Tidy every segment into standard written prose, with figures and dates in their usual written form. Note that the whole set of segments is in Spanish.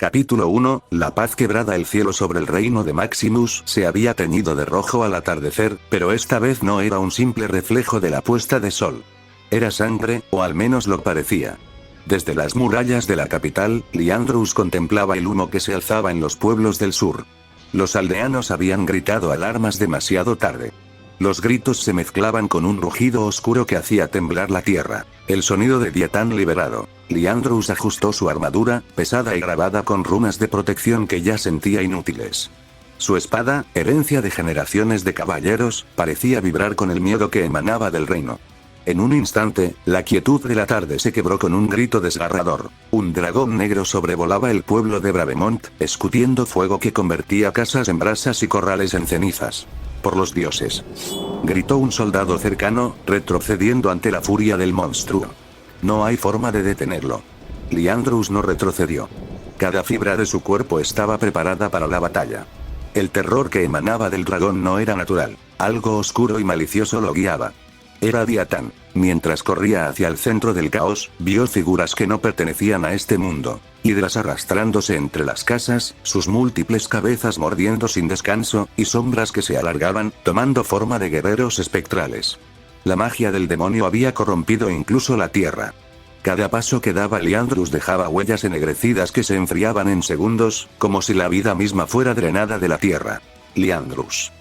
Capítulo 1, La paz quebrada. El cielo sobre el reino de Maximus se había teñido de rojo al atardecer, pero esta vez no era un simple reflejo de la puesta de sol. Era sangre, o al menos lo parecía. Desde las murallas de la capital, Liandrus contemplaba el humo que se alzaba en los pueblos del sur. Los aldeanos habían gritado alarmas demasiado tarde. Los gritos se mezclaban con un rugido oscuro que hacía temblar la tierra. El sonido de Diatán liberado. Liandrus ajustó su armadura, pesada y grabada con runas de protección que ya sentía inútiles. Su espada, herencia de generaciones de caballeros, parecía vibrar con el miedo que emanaba del reino. En un instante, la quietud de la tarde se quebró con un grito desgarrador. Un dragón negro sobrevolaba el pueblo de Bravemont, escutiendo fuego que convertía casas en brasas y corrales en cenizas. «Por los dioses», gritó un soldado cercano, retrocediendo ante la furia del monstruo. «No hay forma de detenerlo». Liandrus no retrocedió. Cada fibra de su cuerpo estaba preparada para la batalla. El terror que emanaba del dragón no era natural, algo oscuro y malicioso lo guiaba. Era Diatán. Mientras corría hacia el centro del caos, vio figuras que no pertenecían a este mundo. Hidras arrastrándose entre las casas, sus múltiples cabezas mordiendo sin descanso, y sombras que se alargaban, tomando forma de guerreros espectrales. La magia del demonio había corrompido incluso la tierra. Cada paso que daba Liandrus dejaba huellas ennegrecidas que se enfriaban en segundos, como si la vida misma fuera drenada de la tierra. Liandrus.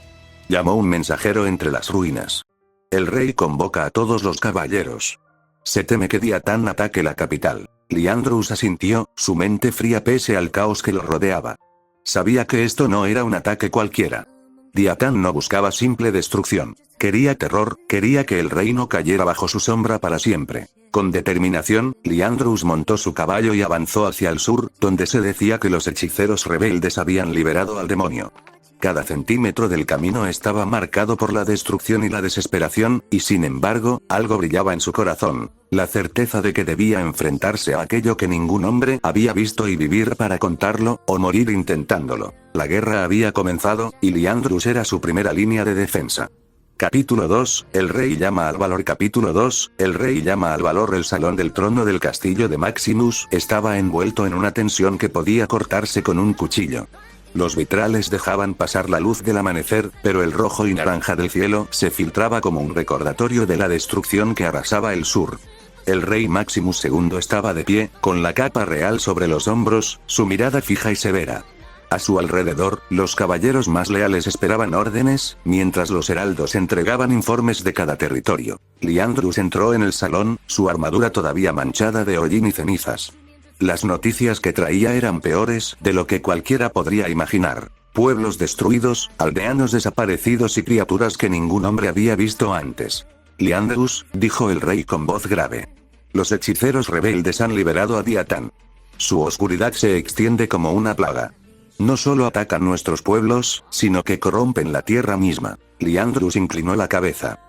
Llamó un mensajero entre las ruinas. El rey convoca a todos los caballeros. Se teme que Diatán ataque la capital. Liandrus asintió, su mente fría pese al caos que lo rodeaba. Sabía que esto no era un ataque cualquiera. Diatán no buscaba simple destrucción. Quería terror, quería que el reino cayera bajo su sombra para siempre. Con determinación, Liandrus montó su caballo y avanzó hacia el sur, donde se decía que los hechiceros rebeldes habían liberado al demonio. Cada centímetro del camino estaba marcado por la destrucción y la desesperación, y sin embargo, algo brillaba en su corazón, la certeza de que debía enfrentarse a aquello que ningún hombre había visto y vivir para contarlo, o morir intentándolo. La guerra había comenzado, y Liandrus era su primera línea de defensa. Capítulo 2, El rey llama al valor. Capítulo 2, El rey llama al valor. El salón del trono del castillo de Maximus estaba envuelto en una tensión que podía cortarse con un cuchillo. Los vitrales dejaban pasar la luz del amanecer, pero el rojo y naranja del cielo se filtraba como un recordatorio de la destrucción que arrasaba el sur. El rey Maximus II estaba de pie, con la capa real sobre los hombros, su mirada fija y severa. A su alrededor, los caballeros más leales esperaban órdenes, mientras los heraldos entregaban informes de cada territorio. Liandrus entró en el salón, su armadura todavía manchada de hollín y cenizas. Las noticias que traía eran peores de lo que cualquiera podría imaginar. Pueblos destruidos, aldeanos desaparecidos y criaturas que ningún hombre había visto antes. Liandrus, dijo el rey con voz grave. Los hechiceros rebeldes han liberado a Diatán. Su oscuridad se extiende como una plaga. No solo atacan nuestros pueblos, sino que corrompen la tierra misma. Liandrus inclinó la cabeza.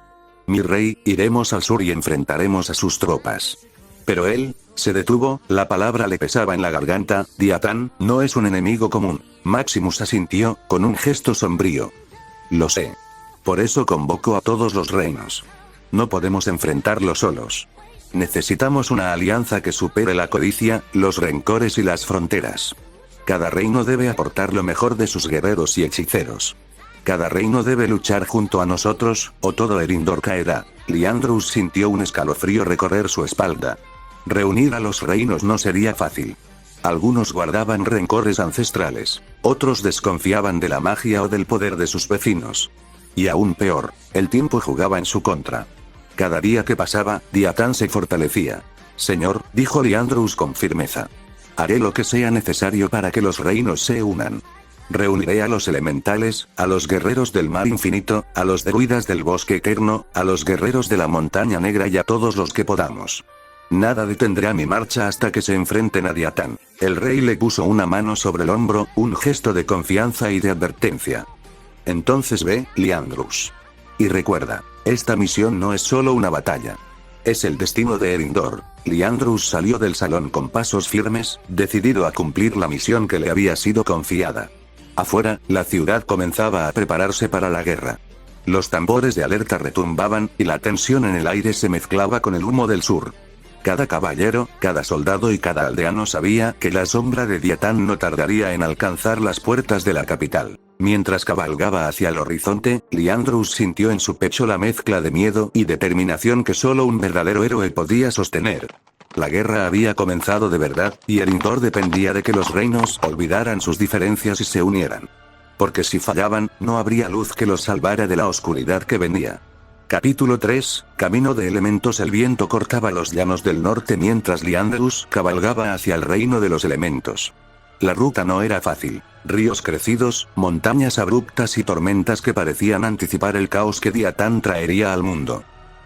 Mi rey, iremos al sur y enfrentaremos a sus tropas. Pero él se detuvo, la palabra le pesaba en la garganta. Diatán no es un enemigo común. Maximus asintió, con un gesto sombrío. Lo sé. Por eso convoco a todos los reinos. No podemos enfrentarlo solos. Necesitamos una alianza que supere la codicia, los rencores y las fronteras. Cada reino debe aportar lo mejor de sus guerreros y hechiceros. Cada reino debe luchar junto a nosotros, o todo Erindor caerá. Liandrus sintió un escalofrío recorrer su espalda. Reunir a los reinos no sería fácil. Algunos guardaban rencores ancestrales, otros desconfiaban de la magia o del poder de sus vecinos. Y aún peor, el tiempo jugaba en su contra. Cada día que pasaba, Diatán se fortalecía. Señor, dijo Liandrus con firmeza. Haré lo que sea necesario para que los reinos se unan. Reuniré a los elementales, a los guerreros del mar infinito, a los druidas del bosque eterno, a los guerreros de la montaña negra y a todos los que podamos. Nada detendrá mi marcha hasta que se enfrenten a Diatán. El rey le puso una mano sobre el hombro, un gesto de confianza y de advertencia. Entonces ve, Liandrus. Y recuerda, esta misión no es solo una batalla. Es el destino de Erindor. Liandrus salió del salón con pasos firmes, decidido a cumplir la misión que le había sido confiada. Afuera, la ciudad comenzaba a prepararse para la guerra. Los tambores de alerta retumbaban, y la tensión en el aire se mezclaba con el humo del sur. Cada caballero, cada soldado y cada aldeano sabía que la sombra de Diatán no tardaría en alcanzar las puertas de la capital. Mientras cabalgaba hacia el horizonte, Liandrus sintió en su pecho la mezcla de miedo y determinación que solo un verdadero héroe podía sostener. La guerra había comenzado de verdad, y el Indor dependía de que los reinos olvidaran sus diferencias y se unieran. Porque si fallaban, no habría luz que los salvara de la oscuridad que venía. Capítulo 3, Camino de Elementos. El viento cortaba los llanos del norte mientras Liandrus cabalgaba hacia el reino de los elementos. La ruta no era fácil. Ríos crecidos, montañas abruptas y tormentas que parecían anticipar el caos que Diatán traería al mundo.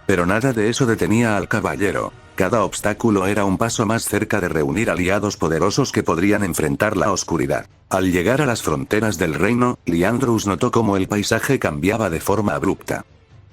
Pero nada de eso detenía al caballero. Cada obstáculo era un paso más cerca de reunir aliados poderosos que podrían enfrentar la oscuridad. Al llegar a las fronteras del reino, Liandrus notó cómo el paisaje cambiaba de forma abrupta.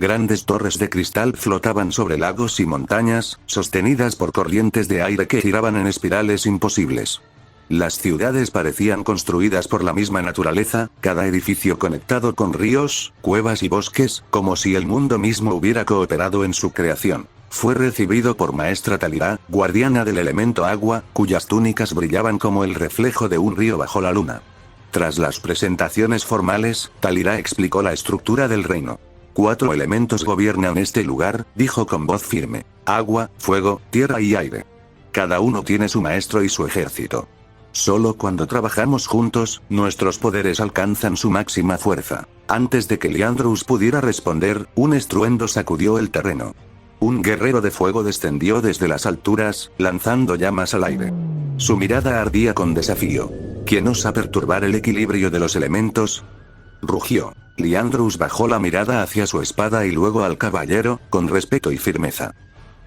Grandes torres de cristal flotaban sobre lagos y montañas, sostenidas por corrientes de aire que giraban en espirales imposibles. Las ciudades parecían construidas por la misma naturaleza, cada edificio conectado con ríos, cuevas y bosques, como si el mundo mismo hubiera cooperado en su creación. Fue recibido por Maestra Talira, guardiana del elemento agua, cuyas túnicas brillaban como el reflejo de un río bajo la luna. Tras las presentaciones formales, Talira explicó la estructura del reino. 4 elementos gobiernan este lugar, dijo con voz firme: agua, fuego, tierra y aire. Cada uno tiene su maestro y su ejército. Solo cuando trabajamos juntos, nuestros poderes alcanzan su máxima fuerza. Antes de que Liandrus pudiera responder, un estruendo sacudió el terreno. Un guerrero de fuego descendió desde las alturas, lanzando llamas al aire. Su mirada ardía con desafío. ¿Quién osa perturbar el equilibrio de los elementos?, rugió. Liandrus bajó la mirada hacia su espada y luego al caballero, con respeto y firmeza.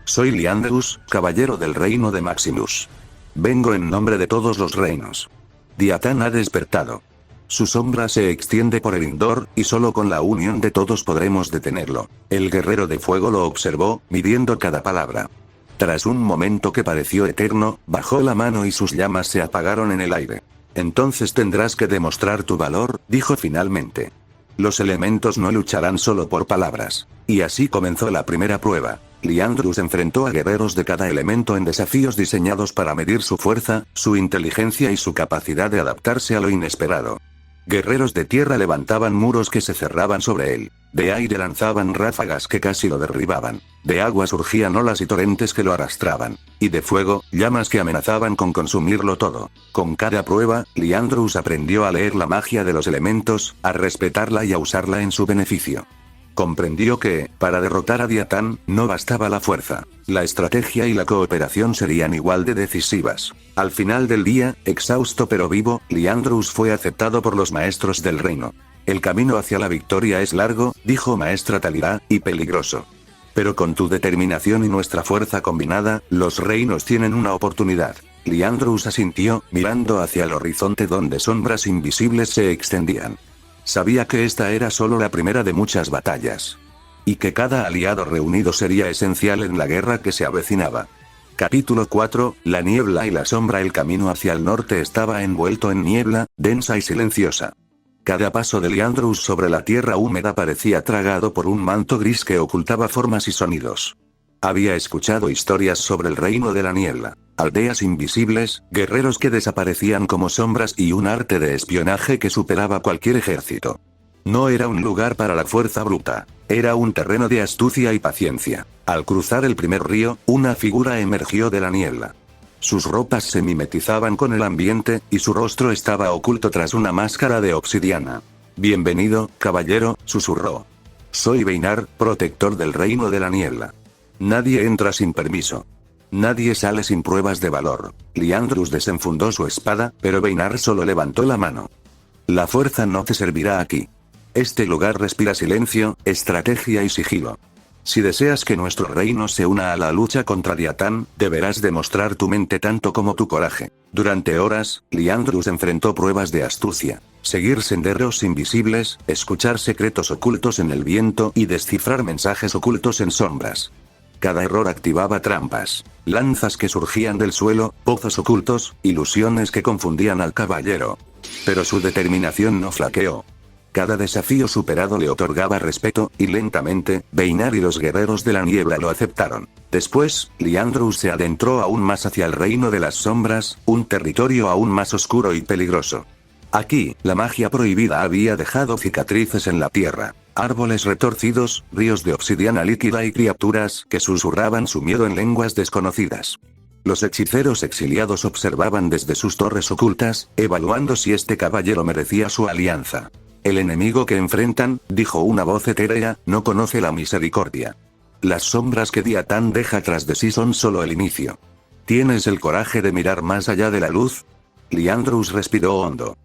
Soy Liandrus, caballero del reino de Maximus. Vengo en nombre de todos los reinos. Diatán ha despertado. Su sombra se extiende por el Indor, y solo con la unión de todos podremos detenerlo. El guerrero de fuego lo observó, midiendo cada palabra. Tras un momento que pareció eterno, bajó la mano y sus llamas se apagaron en el aire. Entonces tendrás que demostrar tu valor, dijo finalmente. Los elementos no lucharán solo por palabras. Y así comenzó la primera prueba. Liandrus enfrentó a guerreros de cada elemento en desafíos diseñados para medir su fuerza, su inteligencia y su capacidad de adaptarse a lo inesperado. Guerreros de tierra levantaban muros que se cerraban sobre él. De aire lanzaban ráfagas que casi lo derribaban. De agua surgían olas y torrentes que lo arrastraban. Y de fuego, llamas que amenazaban con consumirlo todo. Con cada prueba, Liandrus aprendió a leer la magia de los elementos, a respetarla y a usarla en su beneficio. Comprendió que, para derrotar a Diatán, no bastaba la fuerza. La estrategia y la cooperación serían igual de decisivas. Al final del día, exhausto pero vivo, Liandrus fue aceptado por los maestros del reino. El camino hacia la victoria es largo, dijo Maestra Talira, y peligroso. Pero con tu determinación y nuestra fuerza combinada, los reinos tienen una oportunidad. Liandrus asintió, mirando hacia el horizonte donde sombras invisibles se extendían. Sabía que esta era solo la primera de muchas batallas. Y que cada aliado reunido sería esencial en la guerra que se avecinaba. Capítulo 4, La niebla y la sombra. El camino hacia el norte estaba envuelto en niebla, densa y silenciosa. Cada paso de Liandrus sobre la tierra húmeda parecía tragado por un manto gris que ocultaba formas y sonidos. Había escuchado historias sobre el reino de la niebla, aldeas invisibles, guerreros que desaparecían como sombras y un arte de espionaje que superaba cualquier ejército. No era un lugar para la fuerza bruta, era un terreno de astucia y paciencia. Al cruzar el primer río, una figura emergió de la niebla. Sus ropas se mimetizaban con el ambiente, y su rostro estaba oculto tras una máscara de obsidiana. «Bienvenido, caballero», susurró. «Soy Beinar, protector del reino de la niebla. Nadie entra sin permiso. Nadie sale sin pruebas de valor». Liandrus desenfundó su espada, pero Beinar solo levantó la mano. «La fuerza no te servirá aquí. Este lugar respira silencio, estrategia y sigilo. Si deseas que nuestro reino se una a la lucha contra Diatán, deberás demostrar tu mente tanto como tu coraje». Durante horas, Liandrus enfrentó pruebas de astucia. Seguir senderos invisibles, escuchar secretos ocultos en el viento y descifrar mensajes ocultos en sombras. Cada error activaba trampas, lanzas que surgían del suelo, pozos ocultos, ilusiones que confundían al caballero. Pero su determinación no flaqueó. Cada desafío superado le otorgaba respeto, y lentamente, Beinar y los guerreros de la niebla lo aceptaron. Después, Liandrus se adentró aún más hacia el reino de las sombras, un territorio aún más oscuro y peligroso. Aquí, la magia prohibida había dejado cicatrices en la tierra. Árboles retorcidos, ríos de obsidiana líquida y criaturas que susurraban su miedo en lenguas desconocidas. Los hechiceros exiliados observaban desde sus torres ocultas, evaluando si este caballero merecía su alianza. El enemigo que enfrentan, dijo una voz etérea, no conoce la misericordia. Las sombras que Diatán deja tras de sí son solo el inicio. ¿Tienes el coraje de mirar más allá de la luz? Liandrus respiró hondo.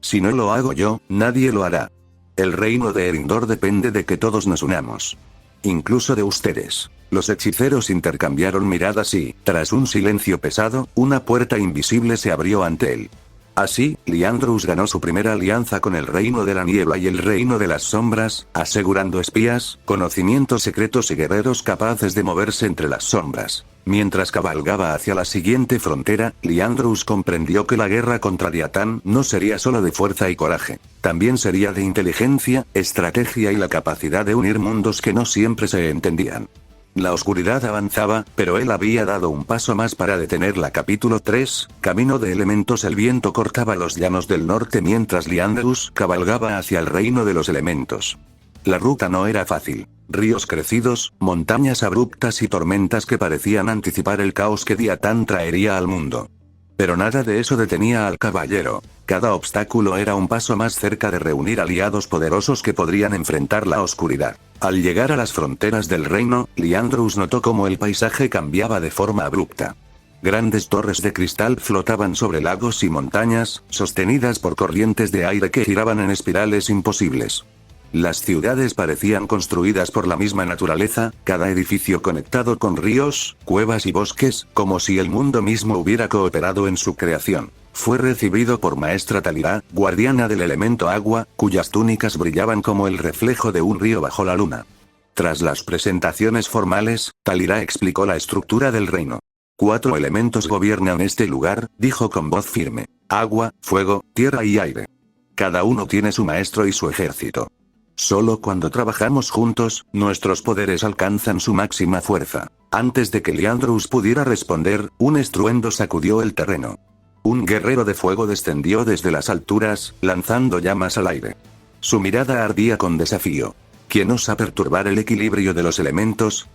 Si no lo hago yo, nadie lo hará. El reino de Erindor depende de que todos nos unamos. Incluso de ustedes. Los hechiceros intercambiaron miradas y, tras un silencio pesado, una puerta invisible se abrió ante él. Así, Liandrus ganó su primera alianza con el reino de la niebla y el reino de las sombras, asegurando espías, conocimientos secretos y guerreros capaces de moverse entre las sombras. Mientras cabalgaba hacia la siguiente frontera, Liandrus comprendió que la guerra contra Diatán no sería solo de fuerza y coraje. También sería de inteligencia, estrategia y la capacidad de unir mundos que no siempre se entendían. La oscuridad avanzaba, pero él había dado un paso más para detenerla. Capítulo 3, Camino de elementos. El viento cortaba los llanos del norte mientras Liandrus cabalgaba hacia el reino de los elementos. La ruta no era fácil. Ríos crecidos, montañas abruptas y tormentas que parecían anticipar el caos que Diatán traería al mundo. Pero nada de eso detenía al caballero. Cada obstáculo era un paso más cerca de reunir aliados poderosos que podrían enfrentar la oscuridad. Al llegar a las fronteras del reino, Liandrus notó cómo el paisaje cambiaba de forma abrupta. Grandes torres de cristal flotaban sobre lagos y montañas, sostenidas por corrientes de aire que giraban en espirales imposibles. Las ciudades parecían construidas por la misma naturaleza, cada edificio conectado con ríos, cuevas y bosques, como si el mundo mismo hubiera cooperado en su creación. Fue recibido por Maestra Talira, guardiana del elemento agua, cuyas túnicas brillaban como el reflejo de un río bajo la luna. Tras las presentaciones formales, Talira explicó la estructura del reino. 4 elementos gobiernan este lugar, dijo con voz firme: agua, fuego, tierra y aire. Cada uno tiene su maestro y su ejército. Solo cuando trabajamos juntos, nuestros poderes alcanzan su máxima fuerza. Antes de que Liandrus pudiera responder, un estruendo sacudió el terreno. Un guerrero de fuego descendió desde las alturas, lanzando llamas al aire. Su mirada ardía con desafío. ¿Quién osa perturbar el equilibrio de los elementos?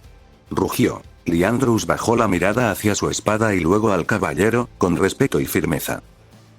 Rugió. Liandrus bajó la mirada hacia su espada y luego al caballero, con respeto y firmeza.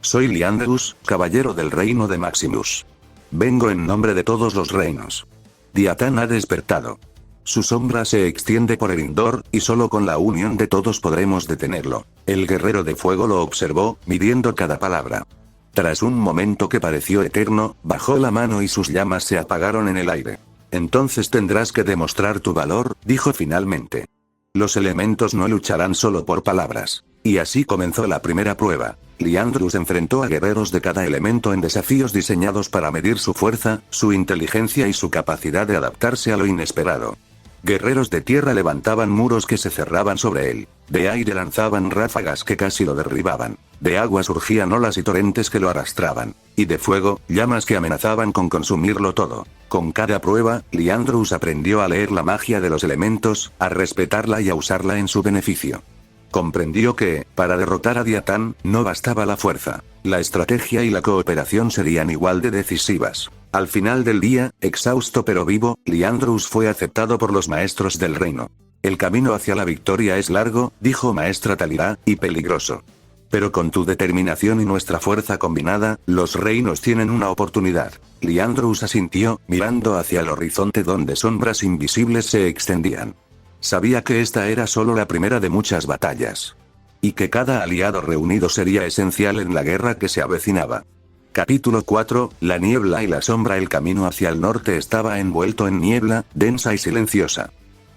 Soy Liandrus, caballero del reino de Maximus. Vengo en nombre de todos los reinos. Diatán ha despertado. Su sombra se extiende por Erindor, y solo con la unión de todos podremos detenerlo. El guerrero de fuego lo observó, midiendo cada palabra. Tras un momento que pareció eterno, bajó la mano y sus llamas se apagaron en el aire. Entonces tendrás que demostrar tu valor, dijo finalmente. Los elementos no lucharán solo por palabras. Y así comenzó la primera prueba. Liandrus enfrentó a guerreros de cada elemento en desafíos diseñados para medir su fuerza, su inteligencia y su capacidad de adaptarse a lo inesperado. Guerreros de tierra levantaban muros que se cerraban sobre él. De aire lanzaban ráfagas que casi lo derribaban. De agua surgían olas y torrentes que lo arrastraban. Y de fuego, llamas que amenazaban con consumirlo todo. Con cada prueba, Liandrus aprendió a leer la magia de los elementos, a respetarla y a usarla en su beneficio. Comprendió que, para derrotar a Diatán, no bastaba la fuerza. La estrategia y la cooperación serían igual de decisivas. Al final del día, exhausto pero vivo, Liandrus fue aceptado por los maestros del reino. El camino hacia la victoria es largo, dijo Maestra Talira, y peligroso. Pero con tu determinación y nuestra fuerza combinada, los reinos tienen una oportunidad. Liandrus asintió, mirando hacia el horizonte donde sombras invisibles se extendían. Sabía que esta era solo la primera de muchas batallas. Y que cada aliado reunido sería esencial en la guerra que se avecinaba. Capítulo 4, La niebla y la sombra. El camino hacia el norte estaba envuelto en niebla, densa y silenciosa.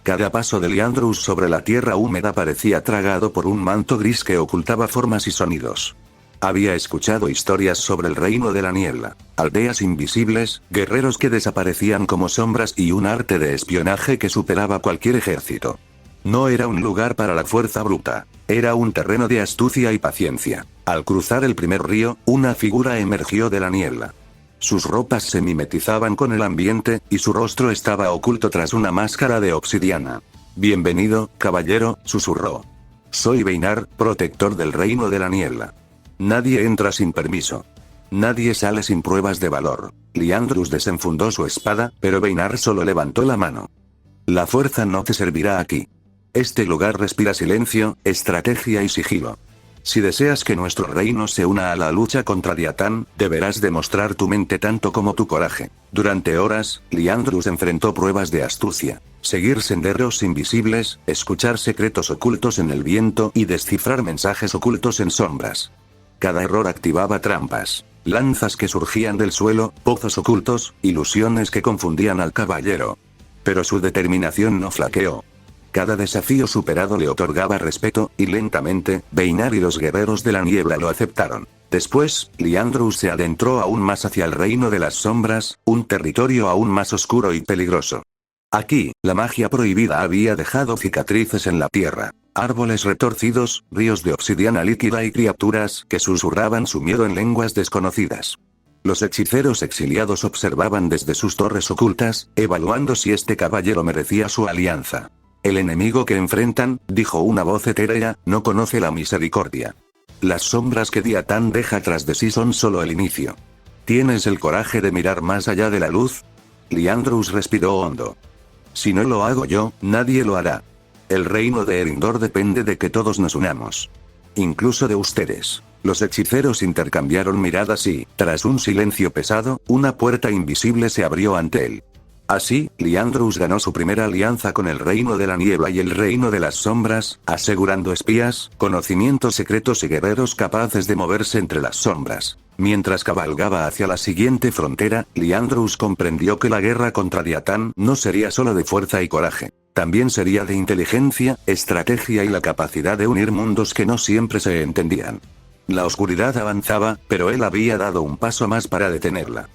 Cada paso de Liandrus sobre la tierra húmeda parecía tragado por un manto gris que ocultaba formas y sonidos. Había escuchado historias sobre el reino de la niebla, aldeas invisibles, guerreros que desaparecían como sombras y un arte de espionaje que superaba cualquier ejército. No era un lugar para la fuerza bruta, era un terreno de astucia y paciencia. Al cruzar el primer río, una figura emergió de la niebla. Sus ropas se mimetizaban con el ambiente, y su rostro estaba oculto tras una máscara de obsidiana. «Bienvenido, caballero», susurró. «Soy Beinar, protector del reino de la niebla. Nadie entra sin permiso. Nadie sale sin pruebas de valor». Liandrus desenfundó su espada, pero Beinar solo levantó la mano. «La fuerza no te servirá aquí. Este lugar respira silencio, estrategia y sigilo. Si deseas que nuestro reino se una a la lucha contra Diatán, deberás demostrar tu mente tanto como tu coraje». Durante horas, Liandrus enfrentó pruebas de astucia. Seguir senderos invisibles, escuchar secretos ocultos en el viento y descifrar mensajes ocultos en sombras. Cada error activaba trampas, lanzas que surgían del suelo, pozos ocultos, ilusiones que confundían al caballero. Pero su determinación no flaqueó. Cada desafío superado le otorgaba respeto, y lentamente, Beinar y los guerreros de la niebla lo aceptaron. Después, Liandrus se adentró aún más hacia el reino de las sombras, un territorio aún más oscuro y peligroso. Aquí, la magia prohibida había dejado cicatrices en la tierra. Árboles retorcidos, ríos de obsidiana líquida y criaturas que susurraban su miedo en lenguas desconocidas. Los hechiceros exiliados observaban desde sus torres ocultas, evaluando si este caballero merecía su alianza. «El enemigo que enfrentan», dijo una voz etérea, «no conoce la misericordia. Las sombras que Diatán deja tras de sí son solo el inicio. ¿Tienes el coraje de mirar más allá de la luz?» Liandrus respiró hondo. «Si no lo hago yo, nadie lo hará. El reino de Erindor depende de que todos nos unamos. Incluso de ustedes». Los hechiceros intercambiaron miradas y, tras un silencio pesado, una puerta invisible se abrió ante él. Así, Liandrus ganó su primera alianza con el reino de la niebla y el reino de las sombras, asegurando espías, conocimientos secretos y guerreros capaces de moverse entre las sombras. Mientras cabalgaba hacia la siguiente frontera, Liandrus comprendió que la guerra contra Diatán no sería solo de fuerza y coraje. También sería de inteligencia, estrategia y la capacidad de unir mundos que no siempre se entendían. La oscuridad avanzaba, pero él había dado un paso más para detenerla.